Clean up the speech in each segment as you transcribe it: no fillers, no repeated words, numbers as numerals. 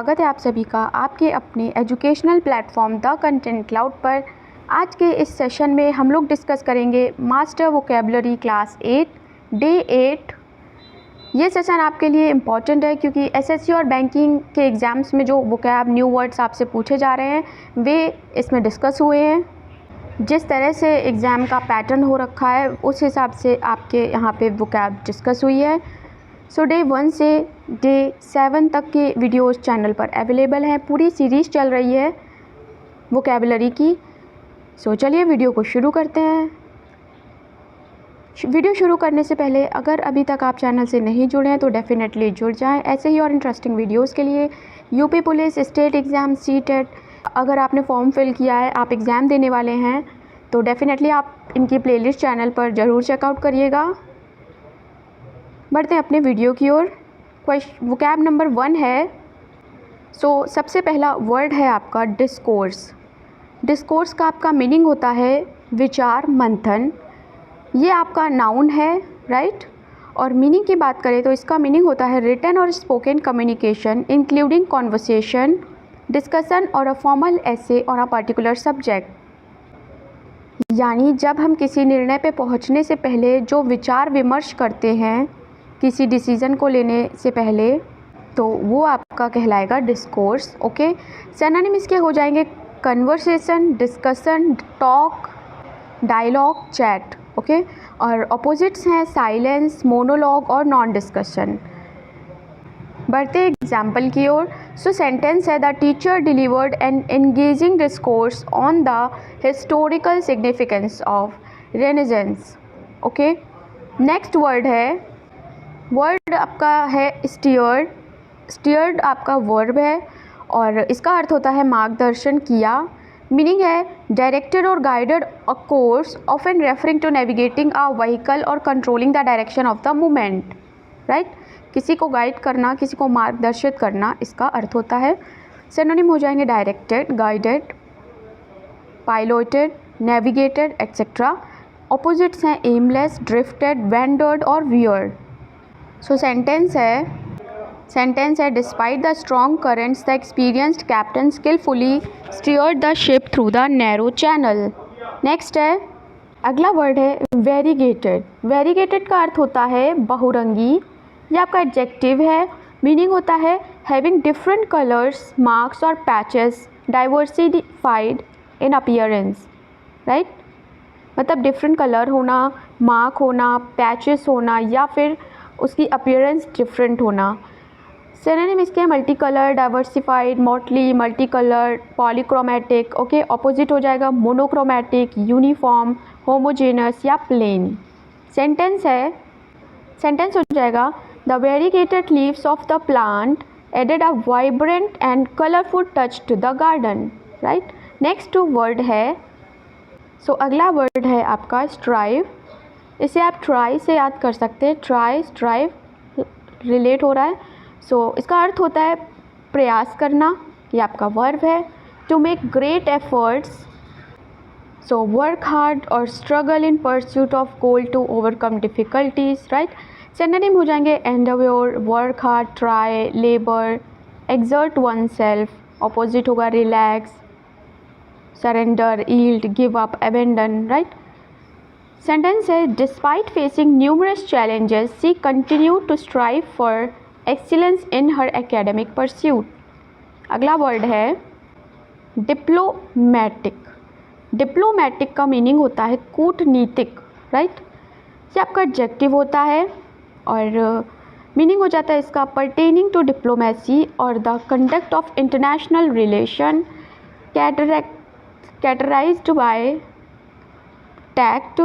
स्वागत है आप सभी का आपके अपने educational platform the content cloud पर। आज के इस सेशन में हम लोग डिस्कस करेंगे मास्टर वोकेबलरी क्लास 8 डे 8। ये सेशन आपके लिए इम्पॉर्टेंट है क्योंकि एसएससी और बैंकिंग के एग्ज़ाम्स में जो वोकैब न्यू वर्ड्स आपसे पूछे जा रहे हैं वे इसमें डिस्कस हुए हैं। जिस तरह से एग्ज़ाम का पैटर्न हो रखा है उस हिसाब से आपके यहाँ पे वोकैब डिस्कस हुई है। सो डे 1 से डे 7 तक के वीडियोस चैनल पर अवेलेबल हैं। पूरी सीरीज़ चल रही है वोकैबलरी की। सो चलिए वीडियो को शुरू करते हैं। वीडियो शुरू करने से पहले अगर अभी तक आप चैनल से नहीं जुड़े हैं तो डेफ़िनेटली जुड़ जाएं। ऐसे ही और इंटरेस्टिंग वीडियोस के लिए UP police, state exam, CTET, अगर आपने फॉर्म फिल किया है, आप एग्ज़ाम देने वाले हैं तो डेफ़िनेटली आप इनकी प्लेलिस्ट चैनल पर ज़रूर चेकआउट करिएगा। बढ़ते हैं अपने वीडियो की ओर। वोकैब नंबर 1 है। सबसे पहला वर्ड है आपका डिस्कोर्स। डिस्कोर्स का आपका मीनिंग होता है विचार मंथन। ये आपका नाउन है, राइट। और मीनिंग की बात करें तो इसका मीनिंग होता है रिटन और spoken communication including conversation, discussion और a formal essay on a particular subject. यानी जब हम किसी निर्णय पे पहुंचने से पहले जो विचार विमर्श करते हैं किसी डिसीज़न को लेने से पहले, तो वो आपका कहलाएगा डिस्कोर्स। ओके, सिनोनिम इसके हो जाएंगे conversation, discussion, talk, dialogue, chat. Okay, और अपोजिट्स हैं साइलेंस, मोनोलॉग और नॉन डिस्कशन। बढ़ते एग्जाम्पल की ओर। सेंटेंस है the teacher delivered an engaging discourse on the historical significance of renaissance. Okay, next word है, वर्ड आपका है स्टीयर्ड। स्टीयर्ड आपका वर्ब है और इसका अर्थ होता है मार्गदर्शन किया। मीनिंग है directed or guided a course often referring to navigating a vehicle or controlling the direction of the movement, right. किसी को गाइड करना, किसी को मार्गदर्शित करना, इसका अर्थ होता है। सिनोनिम हो जाएंगे directed, guided, piloted, navigated etcetera. Opposites हैं एमलेस, ड्रिफ्टेड, वेंडर्ड और वियर्ड। सेंटेंस है despite the strong currents the experienced captain skilfully steered the ship through the narrow channel. Next है, अगला वर्ड है वेरीगेटेड। वेरीगेटेड का अर्थ होता है बहुरंगी। ये आपका एडजेक्टिव है। मीनिंग होता है having different colours, marks or patches, diversified in appearance, right. मतलब डिफरेंट कलर होना, मार्क होना, पैचेस होना या फिर उसकी अपीयरेंस डिफरेंट होना। सिनोनिम इसके multi colour, diversified, motley, multi colour, polychromatic. Okay, opposite हो जाएगा मोनोक्रोमेटिक, यूनिफॉर्म, होमोजेनस या प्लेन। सेंटेंस हो जाएगा the variegated leaves of the plant added a vibrant and colourful touch to the garden, right. Next word है, अगला word है आपका strive. इसे आप ट्राई से याद कर सकते हैं। ट्राई, स्ट्राइव रिलेट हो रहा है। इसका अर्थ होता है प्रयास करना। ये आपका वर्ब है। To make great efforts, work hard or struggle in pursuit of goal to overcome difficulties, right. Synonym हो जाएंगे endeavour, work hard, try, labour, exert oneself. Opposite होगा relax, surrender, yield, give up, abandon, right. Sentence है despite facing numerous challenges she continue to strive for excellence in her academic pursuit. अगला word है diplomatic. Diplomatic का meaning होता है कूटनीतिक, right. ये आपका एडजेक्टिव होता है और मीनिंग हो जाता है इसका पर्टेनिंग टू डिप्लोमेसी और the conduct of international relation characterised by tact,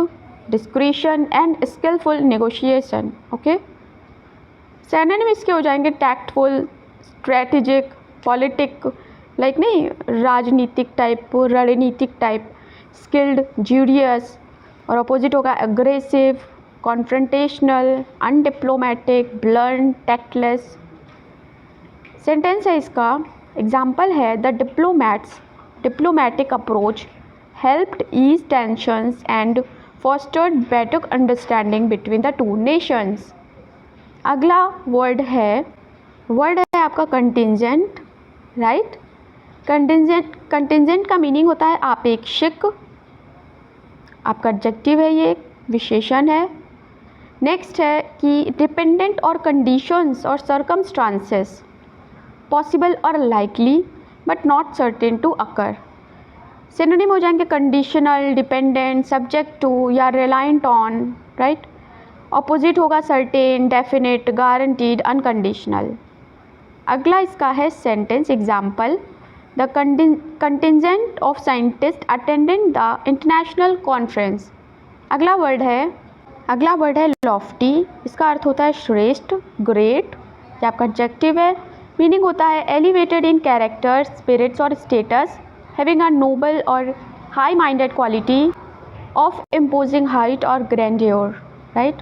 discretion and skilful negotiation. Okay, synonym इसके हो जाएंगे टैक्टफुल, स्ट्रेटेजिक, पॉलिटिक, लाइक नहीं राजनीतिक टाइप, रणनीतिक टाइप, स्किल्ड, ज्यूडियस। और अपोजिट होगा aggressive, confrontational, undiplomatic, blunt, tactless. Sentence है इसका, एग्जाम्पल है the diplomatic approach helped ease tensions and fostered better understanding between the two nations. अगला वर्ड है आपका कंटिजेंट। राइट। कंटिजेंट का मीनिंग होता है आपेक्षिक, आपका एडजेक्टिव है, ये विशेषण है। नेक्स्ट है कि डिपेंडेंट और कंडीशंस और सर्कमस्टांसेस, पॉसिबल और likely but not certain to occur. Synonym हो जाएंगे कंडीशनल, डिपेंडेंट, सब्जेक्ट टू या रिलायंट ऑन, राइट। ऑपोजिट होगा सर्टेन, डेफिनेट, गारंटीड, अनकंडीशनल। अगला इसका है sentence example, the contingent of scientist attended the international conference. अगला word है लॉफ्टी। इसका अर्थ होता है श्रेष्ठ, ग्रेट, ये आपका एडजेक्टिव है। मीनिंग होता है elevated in character, spirits or status, having a noble or high minded quality of imposing height or grandeur, right.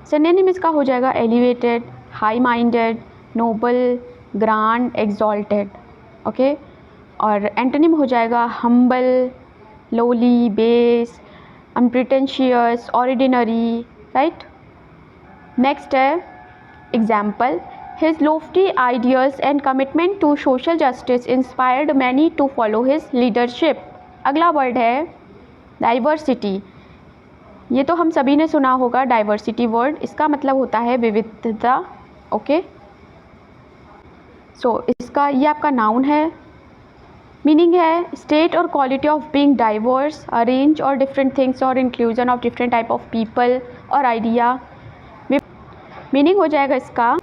Synonym इसका हो जाएगा elevated, high minded, noble, grand, exalted, okay. और एंटोनिम हो जाएगा humble, lowly, base, unpretentious, ordinary, right. Next है example, his lofty ideas and commitment to social justice inspired many to follow his leadership। अगला word है diversity. ये तो हम सभी ने सुना होगा डाइवर्सिटी वर्ड, इसका मतलब होता है विविधता, ओके। सो इसका ये आपका नाउन है। मीनिंग है स्टेट और quality of being diverse, a range और डिफरेंट थिंग्स और inclusion of different type of people और आइडिया। मीनिंग हो जाएगा इसका,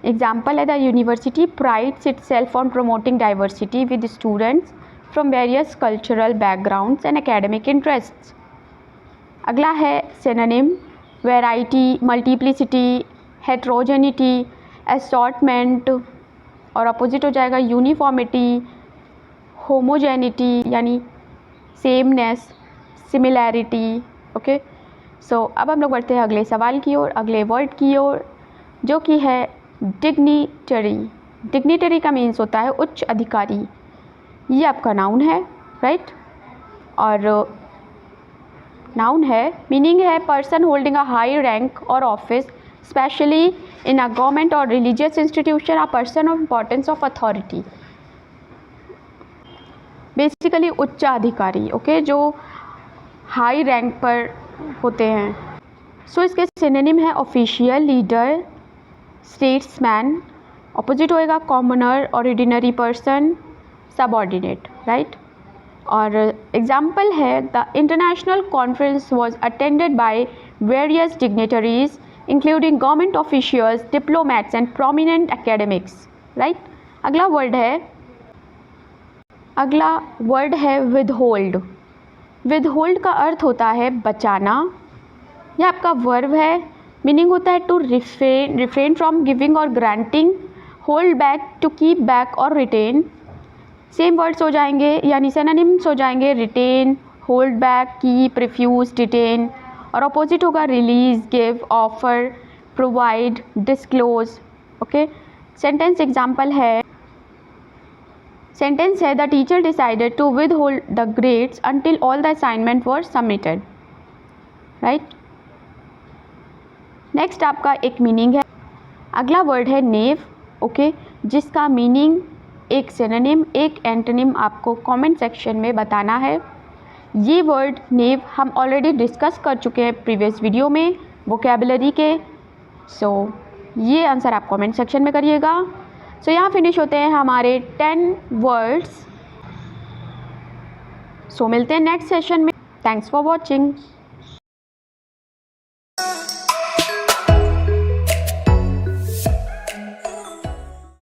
एग्जाम्पल है the university prides itself on promoting diversity with students from various cultural backgrounds and academic interests. अगला है synonym, variety, multiplicity, heterogeneity, assortment, और opposite हो जाएगा यूनिफॉर्मिटी, होमोजेनिटी यानी सेमनेस, सिमिलैरिटी, ओके। सो अब हम लोग बढ़ते हैं अगले सवाल की ओर, अगले वर्ड की ओर, जो कि है डिग्निटरी। डिग्निटरी का मीन्स होता है उच्च अधिकारी। ये आपका नाउन है, राइट। और नाउन है, मीनिंग है person holding a high rank or office, especially in a government or religious institution, a person of importance of authority. Basically उच्च अधिकारी, ओके, जो हाई रैंक पर होते हैं। सो इसके सिनोनिम है ऑफिशियल, लीडर, स्टेट्समैन। ऑपोजिट होएगा commoner, ordinary person, subordinate, right. और एग्जाम्पल है the international conference was attended by various dignitaries including government officials, diplomats and prominent academics, right. अगला वर्ड है विदहोल्ड। विदहोल्ड का अर्थ होता है बचाना। यह आपका वर्ब है। मीनिंग होता है to refrain from giving or granting, hold back, to keep back or retain. Same words हो जाएंगे यानी सिनोनिम्स हो जाएंगे retain, hold back, keep, refuse, detain, और अपोजिट होगा release, give, offer, provide, disclose, okay. Sentence example है the teacher decided to withhold the grades until all the assignment were submitted, right. Next आपका एक meaning है। अगला word है knave, okay, जिसका meaning एक सिनोनिम, एक एंटोनिम आपको कमेंट सेक्शन में बताना है। ये वर्ड नेव हम ऑलरेडी डिस्कस कर चुके हैं प्रीवियस वीडियो में वोकैबुलरी के। सो ये आंसर आप कमेंट सेक्शन में करिएगा। सो यहाँ फिनिश होते हैं हमारे 10 वर्ड्स। सो मिलते हैं नेक्स्ट सेशन में। Thanks for watching.